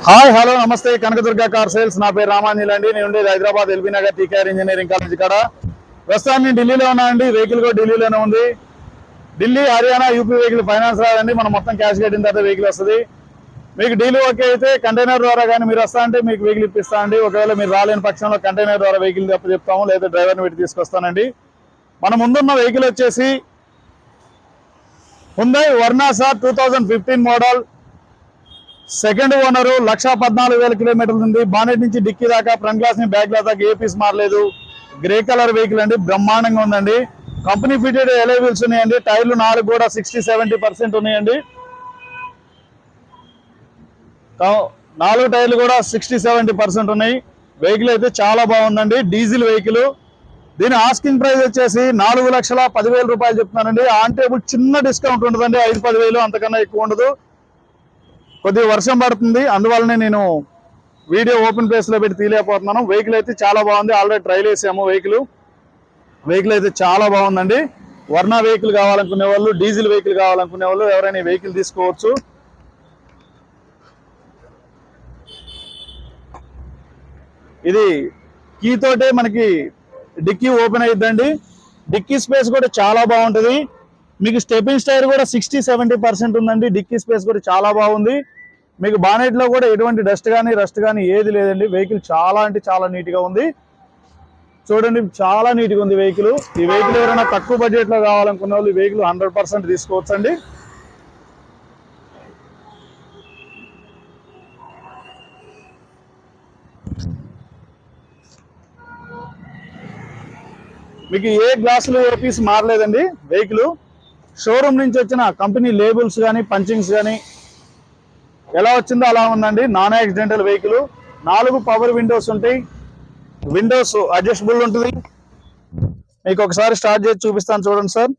Hi hello నమస్తే Kanakadurga car sales నా పేరు రామాంజలి అండి. నేను ఉండేది Hyderabad LB Nagar TKR engineering college కాడ. ప్రస్తుతాన్ని నేను ఢిల్లీలో ఉన్నా అండి. వెహికల్ కూడా ఢిల్లీలోనే ఉంది. Delhi Haryana UP vehicle finance రాదండి. మనం మొత్తం క్యాష్ కట్టిన తర్వాత వెహికల్ వస్తుంది. మీకు డీల్ ఓకే అయితే కంటైనర్ ద్వారా కానీ మీరు వస్తా అంటే మీకు వెహికల్ ఇప్పిస్తా అండి. ఒకవేళ మీరు రాలేని పక్షంలో కంటైనర్ ద్వారా వెహికల్ చెప్తాము, లేదా డ్రైవర్ని పెట్టి తీసుకొస్తానండి. మన ముందున్న వెహికల్ వచ్చేసి Hyundai Verna sir 2015 model, second owner, 1,14,000 కిలోమీటర్లు ఉంది. బానెట్ నుంచి డిక్కీ దాకా, ఫ్రంట్ గ్లాస్ ని బ్యాక్ గ్లాస్ దాకా ఏ పీస్ మారలేదు. గ్రే కలర్ వెహికల్ అండి, బ్రహ్మాండంగా ఉందండి. కంపెనీ ఫిటెడ్ ఎలై వీల్స్ ఉన్నాయండి. టైర్లు 4 కూడా 60-70% ఉన్నాయండి. 4 టైర్లు కూడా 60-70% ఉన్నాయి. వెహికల్ అయితే చాలా బాగుందండి. Diesel vehicle. దీని ఆస్కింగ్ ప్రైస్ వచ్చేసి 4,10,000 రూపాయలు చెప్తున్నానండి. ఆన్ టేబుల్ చిన్న డిస్కౌంట్ ఉంటుందండి, 5-10,000 అంతకన్నా ఎక్కువ ఉండదు. కొద్దిగా వర్షం పడుతుంది, అందువల్లనే నేను వీడియో ఓపెన్ ప్లేస్ లో పెట్టి తీయలేకపోతున్నాను. వెహికల్ అయితే చాలా బాగుంది. ఆల్రెడీ ట్రైల్ వేసాము. వెహికల్ అయితే చాలా బాగుందండి. వర్నా వెహికల్ కావాలనుకునే వాళ్ళు, డీజిల్ వెహికల్ కావాలనుకునే వాళ్ళు ఎవరైనా వెహికల్ తీసుకోవచ్చు. ఇది కీ తోటే మనకి డిక్కీ ఓపెన్ అయిద్దండి. డిక్కీ స్పేస్ కూడా చాలా బాగుంటుంది. మీకు స్టెపింగ్ టైర్ కూడా 60-70% ఉందండి. డిక్కీ స్పేస్ కూడా చాలా బాగుంది. మీకు బానెట్ లో కూడా ఎటువంటి డస్ట్ కానీ రస్ట్ కానీ ఏది లేదండి. వెహికల్ చాలా అంటే చాలా నీట్ గా ఉంది. చూడండి, చాలా నీట్ గా ఉంది వెహికల్. ఈ వెహికల్ ఎవరైనా తక్కువ బడ్జెట్ లో కావాలనుకున్న వాళ్ళు ఈ వెహికల్ 100% తీసుకోవచ్చు అండి. మీకు ఏ గ్లాసులు ఏ పీస్ మారలేదండి. వెహికల్ షోరూమ్ నుంచి వచ్చిన కంపెనీ లేబుల్స్ కానీ పంచింగ్స్ కానీ ఎలా వచ్చిందో అలా ఉందండి. Non accidental vehicle. 4 power Windows ఉంటాయి. విండోస్ అడ్జస్టబుల్ ఉంటుంది. మీకు ఒకసారి స్టార్ట్ చేసి చూపిస్తాను, చూడండి సార్.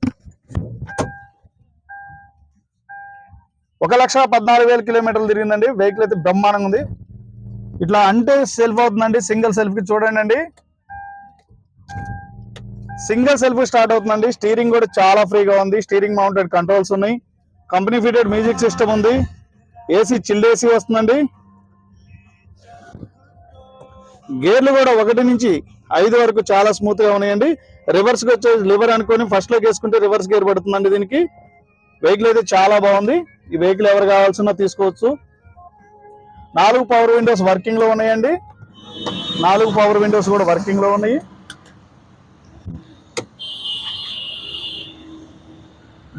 1,14,000 కిలోమీటర్లు తిరిగిందండి. వెహికల్ అయితే బ్రహ్మాండంగా ఉంది. ఇట్లా అంటే సెల్ఫ్ అవుతుందండి. సింగిల్ సెల్ఫ్ కి చూడండి అండి, సింగిల్ సెల్ఫ్ స్టార్ట్ అవుతుందండి. స్టీరింగ్ కూడా చాలా ఫ్రీగా ఉంది. స్టీరింగ్ మౌంటెడ్ కంట్రోల్స్ ఉన్నాయి. కంపెనీ ఫిటెడ్ మ్యూజిక్ సిస్టమ్ ఉంది. ఏసీ చిల్డ్ ఏసీ వస్తుందండి. గేర్లు కూడా 1 నుంచి 5 వరకు చాలా స్మూత్ గా ఉన్నాయండి. రివర్స్ కి వచ్చే లివర్ అనుకొని ఫస్ట్ లోకి వేసుకుంటే రివర్స్ గేర్ పడుతుందండి దీనికి. వెహికల్ అయితే చాలా బాగుంది. ఈ వెహికల్ ఎవరు కావాల్సిన తీసుకోవచ్చు. 4 పవర్ విండోస్ వర్కింగ్ లో ఉన్నాయండి. 4 పవర్ విండోస్ కూడా వర్కింగ్ లో ఉన్నాయి.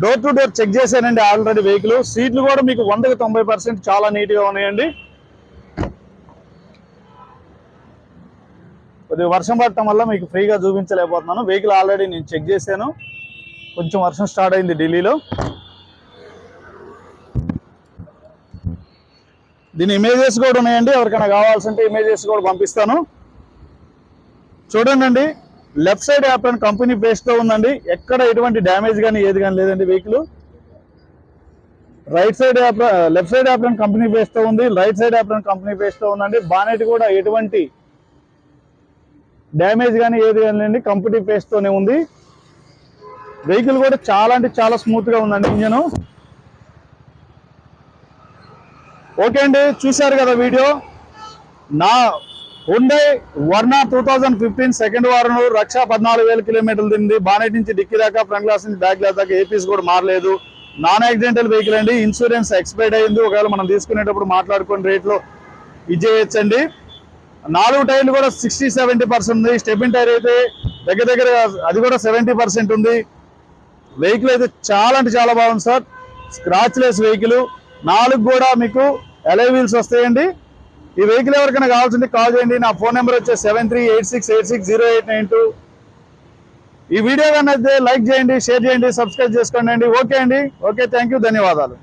డోర్ టు డోర్ చెక్ చేశానండి ఆల్రెడీ వెహికల్. సీట్లు కూడా మీకు 100-90% చాలా నీట్ గా ఉన్నాయండి. కొద్దిగా వర్షం పడటం వల్ల మీకు ఫ్రీగా చూపించలేకపోతున్నాను. వెహికల్ ఆల్రెడీ నేను చెక్ చేశాను. కొంచెం వర్షం స్టార్ట్ అయింది ఢిల్లీలో. దీని ఇమేజెస్ కూడా ఉన్నాయండి. ఎవరికైనా కావాల్సింటే ఇమేజెస్ కూడా పంపిస్తాను. చూడండి అండి, left side apron company paste తో ఉందండి. ఎక్కడ ఎటువంటి డ్యామేజ్ కానీ ఏది కానీ లేదండి vehicle. Left side apron company paste తో ఉంది. Right side apron company paste తో ఉందండి. బానెట్ కూడా ఎటువంటి డ్యామేజ్ కానీ ఏది కానీ లేదండి, కంపెనీ పేస్ట్ తోనే ఉంది. వెహికల్ కూడా చాలా అంటే చాలా స్మూత్ గా ఉందండి ఇంజన్. ఓకే అండి, చూశారు కదా వీడియో. నా హుండై వర్నా 2015 సెకండ్ వారం 1,14,000 కిలోమీటర్లు తింది. బానెట్ నుంచి డిక్కీ దాకా, ఫ్రంట్ గ్లాస్ నుంచి బ్యాక్ గ్లాస్ దాకా ఏ పీస్ కూడా మారలేదు. నాన్ యాక్సిడెంటల్ వెహికల్ అండి. ఇన్సూరెన్స్ ఎక్స్పైర్డ్ అయింది. ఒకవేళ మనం తీసుకునేటప్పుడు మాట్లాడుకునే రేట్లో ఇచ్చేయచ్చండి. 4 టైర్లు కూడా 60-70% ఉంది. స్టెపిన్ టైర్ అయితే దగ్గర అది కూడా 70% ఉంది. వెహికల్ అయితే చాలా అంటే చాలా బాగుంది సార్. Scratch less vehicle. 4 కూడా మీకు ఎలై వీల్స్ వస్తాయండి. ఈ వెహికల్ ఎవరికైనా కావాల్సింటే కాల్ చేయండి. నా ఫోన్ నెంబర్ వచ్చే 7386860892. ఈ వీడియో కన్నా లైక్ చేయండి, షేర్ చేయండి, సబ్స్క్రైబ్ చేసుకోండి అండి. ఓకే అండి. ఓకే, థ్యాంక్ యూ, ధన్యవాదాలు.